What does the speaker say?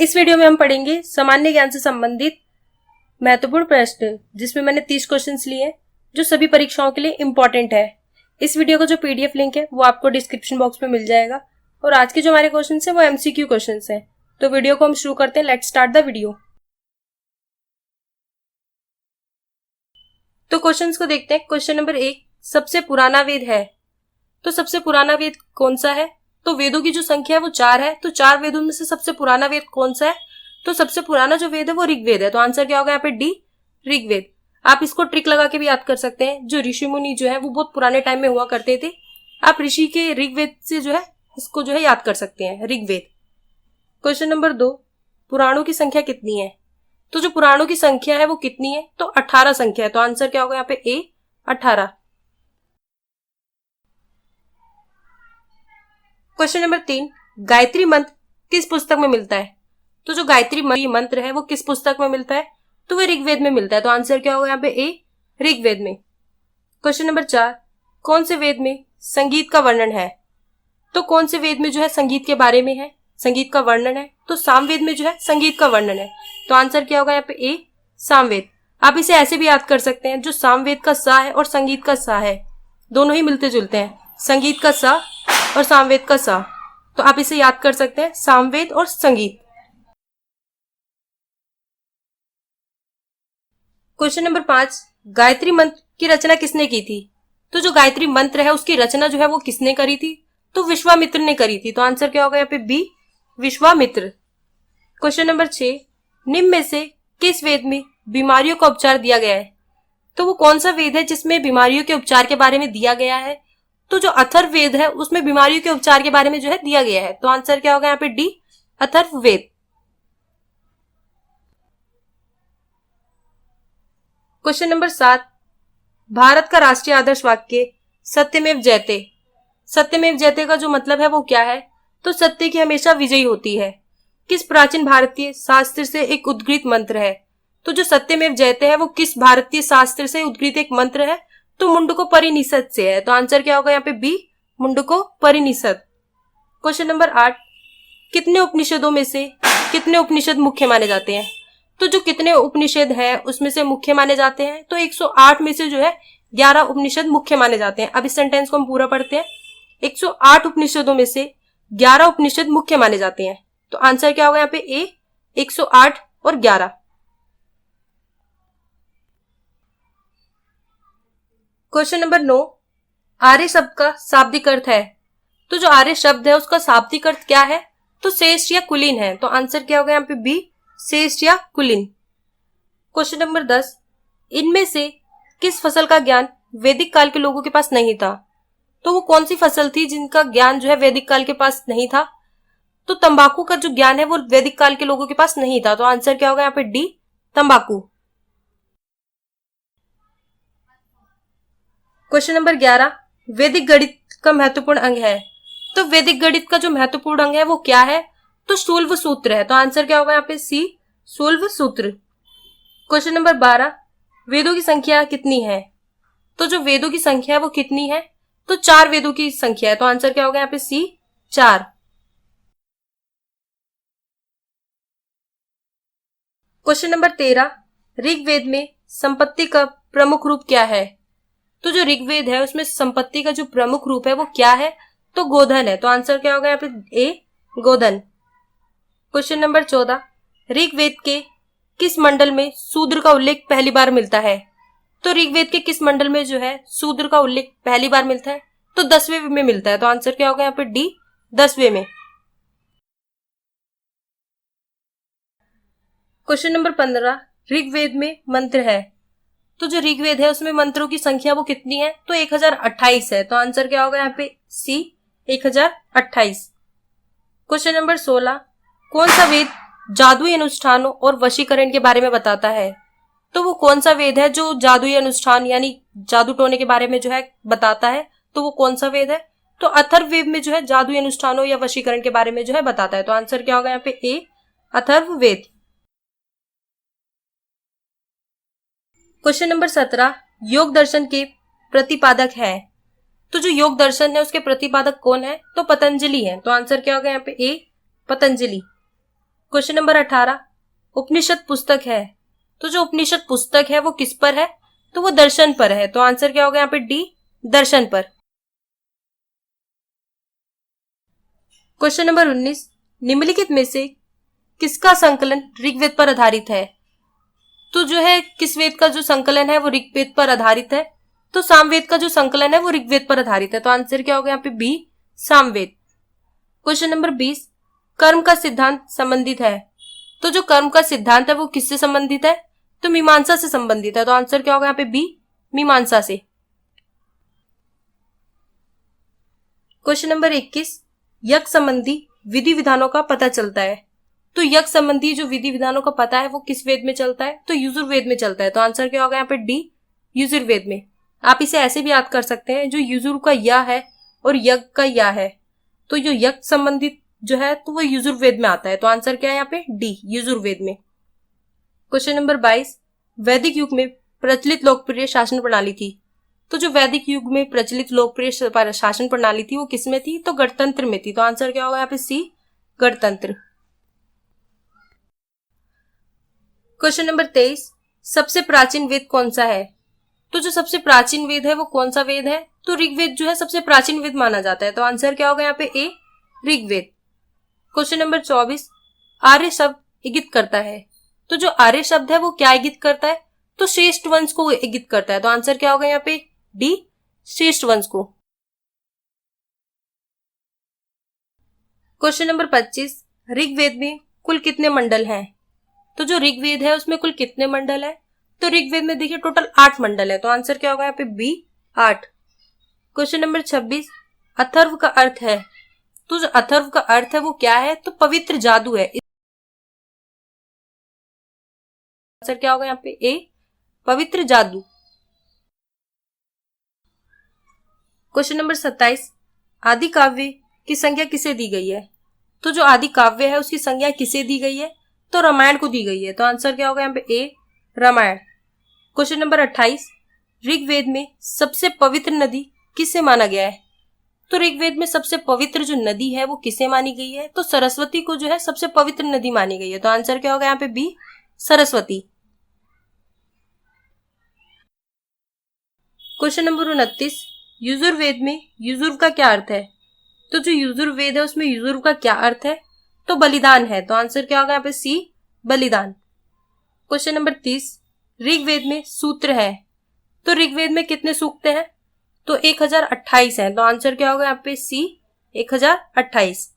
इस वीडियो में हम पढ़ेंगे सामान्य ज्ञान से संबंधित महत्वपूर्ण प्रश्न, जिसमें मैंने 30 क्वेश्चंस लिए हैं जो सभी परीक्षाओं के लिए इम्पोर्टेंट है। इस वीडियो का जो पीडीएफ लिंक है वो आपको डिस्क्रिप्शन बॉक्स में मिल जाएगा। और आज के जो हमारे क्वेश्चंस हैं वो एमसीक्यू क्वेश्चंस हैं। तो वीडियो को हम शुरू करते हैं। Let's start the video. तो क्वेश्चंस को देखते हैं। क्वेश्चन नंबर 1, सबसे पुराना वेद है। तो सबसे पुराना वेद कौन सा है? तो वेदों की जो संख्या है वो 4 है। तो 4 वेदों में से सबसे पुराना वेद कौन सा है? तो सबसे पुराना जो वेद है वो ऋग्वेद है। तो आंसर क्या होगा यहाँ पे? डी, ऋग्वेद। आप इसको ट्रिक लगा के भी याद कर सकते हैं। जो ऋषि मुनि जो है वो बहुत पुराने टाइम में हुआ करते थे। आप ऋषि के ऋग्वेद से जो है इसको जो है याद कर सकते हैं, ऋग्वेद। क्वेश्चन नंबर 2, पुराणों की संख्या कितनी है? तो जो पुराणों की संख्या है वो कितनी है? तो 18 संख्या है। तो आंसर क्या होगा यहाँ पे? ए, 18। क्वेश्चन नंबर 3, गायत्री मंत्र किस पुस्तक में मिलता है? तो जो गायत्री मंत्र है वो किस पुस्तक में मिलता है? तो वह ऋग्वेद में मिलता है। तो आंसर क्या होगा यहाँ पे? ए, ऋग्वेद में। क्वेश्चन नंबर 4, कौन से वेद में संगीत का वर्णन है? तो कौन से वेद में जो है संगीत के बारे में है, संगीत का वर्णन है? तो सामवेद में जो है संगीत का वर्णन है। तो आंसर क्या होगा यहाँ पे? ए, सामवेद। आप इसे ऐसे भी याद कर सकते हैं, जो सामवेद का सा है और संगीत का सा है दोनों ही मिलते जुलते हैं। संगीत का सा और सामवेद का सा। तो आप इसे याद कर सकते हैं, सामवेद और संगीत। क्वेश्चन नंबर 5, गायत्री मंत्र की रचना किसने की थी? तो जो गायत्री मंत्र है उसकी रचना जो है वो किसने करी थी? तो विश्वामित्र ने करी थी। तो आंसर क्या होगा यहाँ पे? बी, विश्वामित्र। क्वेश्चन नंबर 6, निम्न में से किस वेद में बीमारियों का उपचार दिया गया है? तो वो कौन सा वेद है जिसमें बीमारियों के उपचार के बारे में दिया गया है? तो जो अथर्ववेद है उसमें बीमारियों के उपचार के बारे में जो है दिया गया है। तो आंसर क्या होगा यहाँ पे? D, Atharvaveda. Question number 7, Bharat का राष्ट्रीय आदर्श वाक्य सत्यमेव जयते। सत्यमेव जयते का जो मतलब है वो क्या है? तो सत्य की हमेशा विजयी होती है। किस प्राचीन भारतीय शास्त्र से एक उद्गृत मंत्र है? तो जो सत्यमेव जयते है वो किस भारतीय शास्त्र से उद्गृत एक मंत्र है? तो मुंडको परिनिषद से है। तो आंसर क्या होगा यहाँ पे? बी, मुंडको परिनिषद। क्वेश्चन नंबर 8, कितने उपनिषदों में से कितने उपनिषद मुख्य माने जाते हैं? तो जो कितने उपनिषद है उसमें से मुख्य माने जाते हैं? तो 108 में से जो है 11 उपनिषद मुख्य माने जाते हैं। अब इस सेंटेंस को हम पूरा पढ़ते हैं। 108 उपनिषदों में से 11 उपनिषद मुख्य माने जाते हैं। तो आंसर क्या होगा यहाँ पे? ए, 108 और 11। क्वेश्चन नंबर 9, आर्य शब्द का शाब्दिक अर्थ है। तो जो आर्य शब्द है उसका शाब्दिक अर्थ क्या है? तो श्रेष्ठ या कुलीन है। तो आंसर क्या होगा यहाँ पे? बी, श्रेष्ठ या कुलीन। क्वेश्चन नंबर 10, इनमें से किस फसल का ज्ञान वैदिक काल के लोगों के पास नहीं था? तो वो कौन सी फसल थी जिनका ज्ञान जो है वैदिक काल के पास नहीं था? तो तंबाकू का जो ज्ञान है वो वैदिक काल के लोगों के पास नहीं था। तो आंसर क्या होगा यहाँ पे? डी, तंबाकू। क्वेश्चन नंबर 11, वैदिक गणित का महत्वपूर्ण अंग है। तो वैदिक गणित का जो महत्वपूर्ण अंग है वो क्या है? तो शूल्व सूत्र है। तो आंसर क्या होगा यहाँ पे? सी, शूल्व सूत्र। क्वेश्चन नंबर 12, वेदों की संख्या कितनी है? तो जो वेदों की संख्या है वो कितनी है? तो 4 वेदों की संख्या है। तो आंसर क्या होगा यहाँ पे? सी, 4। क्वेश्चन नंबर 13, ऋग्वेद में संपत्ति का प्रमुख रूप क्या है? तो जो ऋग्वेद है उसमें संपत्ति का जो प्रमुख रूप है वो क्या है? तो गोधन है। तो आंसर क्या होगा यहाँ पे? ए, गोधन। क्वेश्चन नंबर 14, ऋग्वेद के किस मंडल में शूद्र का उल्लेख पहली बार मिलता है? तो ऋग्वेद के किस मंडल में जो है शूद्र का उल्लेख पहली बार मिलता है? तो 10वें में मिलता है। तो आंसर क्या होगा यहाँ पे? डी, 10वें में। क्वेश्चन नंबर 15, ऋग्वेद में मंत्र है। तो जो ऋग्वेद है उसमें मंत्रों की संख्या वो कितनी है? तो 1028 है। तो आंसर क्या होगा यहाँ पे? सी, 1028। क्वेश्चन नंबर 16, कौन सा वेद जादुई अनुष्ठानों और वशीकरण के बारे में बताता है? तो वो कौन सा वेद है जो जादुई अनुष्ठान यानी जादू टोने के बारे में जो है बताता है? तो वो कौन सा वेद है? तो अथर्ववेद में जो है जादुई अनुष्ठानों या वशीकरण के बारे में जो है बताता है। तो आंसर क्या होगा यहाँ पे? ए, अथर्ववेद। क्वेश्चन नंबर 17, योग दर्शन के प्रतिपादक है। तो जो योग दर्शन है उसके प्रतिपादक कौन है? तो पतंजलि है। तो आंसर क्या होगा यहाँ पे? ए, पतंजलि। क्वेश्चन नंबर 18, उपनिषद पुस्तक है, तो जो उपनिषद पुस्तक है वो किस पर है? तो वो दर्शन पर है, तो आंसर क्या होगा यहाँ पे? डी, दर्शन पर। क्वेश्चन नंबर 19, निम्नलिखित में से किसका संकलन ऋग्वेद पर आधारित है? तो जो है किस वेद का जो संकलन है वो ऋग्वेद पर आधारित है? तो सामवेद का जो संकलन है वो ऋग्वेद पर आधारित है, तो आंसर क्या होगा यहाँ पे? बी, सामवेद। क्वेश्चन नंबर 20, कर्म का सिद्धांत संबंधित है, तो जो कर्म का सिद्धांत है वो किससे संबंधित है? तो मीमांसा से संबंधित है, तो आंसर क्या होगा यहाँ पे? बी, मीमांसा से। क्वेश्चन नंबर 21, यज्ञ संबंधी विधि विधानों का पता चलता है, तो यज्ञ संबंधी जो विधि विधानों का पता है वो किस वेद में चलता है? तो यजुर्वेद में चलता है, तो आंसर क्या होगा यहाँ पे? डी, यजुर्वेद में। आप इसे ऐसे भी याद कर सकते हैं, जो यजुर का या है और यज्ञ का या है, तो जो यज्ञ संबंधित जो है तो वो यजुर्वेद में आता है, तो आंसर क्या है यहाँ पे? डी, यजुर्वेद में। क्वेश्चन नंबर 22, वैदिक युग में प्रचलित लोकप्रिय शासन प्रणाली थी, तो जो वैदिक युग में प्रचलित लोकप्रिय शासन प्रणाली थी वो किसमें थी? तो गणतंत्र में थी, तो आंसर क्या होगा यहाँ पे? सी, गणतंत्र। क्वेश्चन नंबर 23, सबसे प्राचीन वेद कौन सा है? तो जो सबसे प्राचीन वेद है वो कौन सा वेद है? तो ऋग्वेद जो है सबसे प्राचीन वेद माना जाता है, तो आंसर क्या होगा यहाँ पे? ए, ऋग्वेद। क्वेश्चन नंबर 24, आर्य शब्द इंगित करता है, तो जो आर्य शब्द है वो क्या इंगित करता है? तो श्रेष्ठ वंश को इंगित करता है, तो आंसर क्या होगा यहाँ पे? डी, श्रेष्ठ वंश को। क्वेश्चन नंबर 25, ऋग्वेद में कुल कितने मंडल हैं? तो जो ऋग्वेद है उसमें कुल कितने मंडल है? तो ऋग्वेद में देखिए टोटल 8 मंडल है, तो आंसर क्या होगा यहाँ पे? बी, 8। क्वेश्चन नंबर 26, अथर्व का अर्थ है, तो जो अथर्व का अर्थ है वो क्या है? तो पवित्र जादू है, आंसर क्या होगा यहाँ पे? ए, पवित्र जादू। क्वेश्चन नंबर 27, आदि काव्य की संज्ञा किसे दी गई है? तो जो आदि काव्य है उसकी संज्ञा किसे दी गई है? तो रामायण को दी गई है, तो आंसर क्या होगा यहाँ पे? ए, रामायण। क्वेश्चन नंबर 28, ऋग्वेद में सबसे पवित्र नदी किसे माना गया है? तो ऋग्वेद में सबसे पवित्र जो नदी है वो किसे मानी गई है? तो सरस्वती को जो है सबसे पवित्र नदी मानी गई है, तो आंसर क्या होगा यहाँ पे? B, Saraswati. Question number 29, Yajurveda में युजुर्व का क्या अर्थ है? तो जो यजुर्वेद है उसमें युजुर्व का क्या अर्थ है? तो बलिदान है, तो आंसर क्या होगा यहाँ पे? सी, बलिदान। क्वेश्चन नंबर 30, ऋग्वेद में सूत्र है, तो ऋग्वेद में कितने सूक्त हैं? तो 1028 है, तो आंसर क्या होगा यहाँ पे? सी, 1028।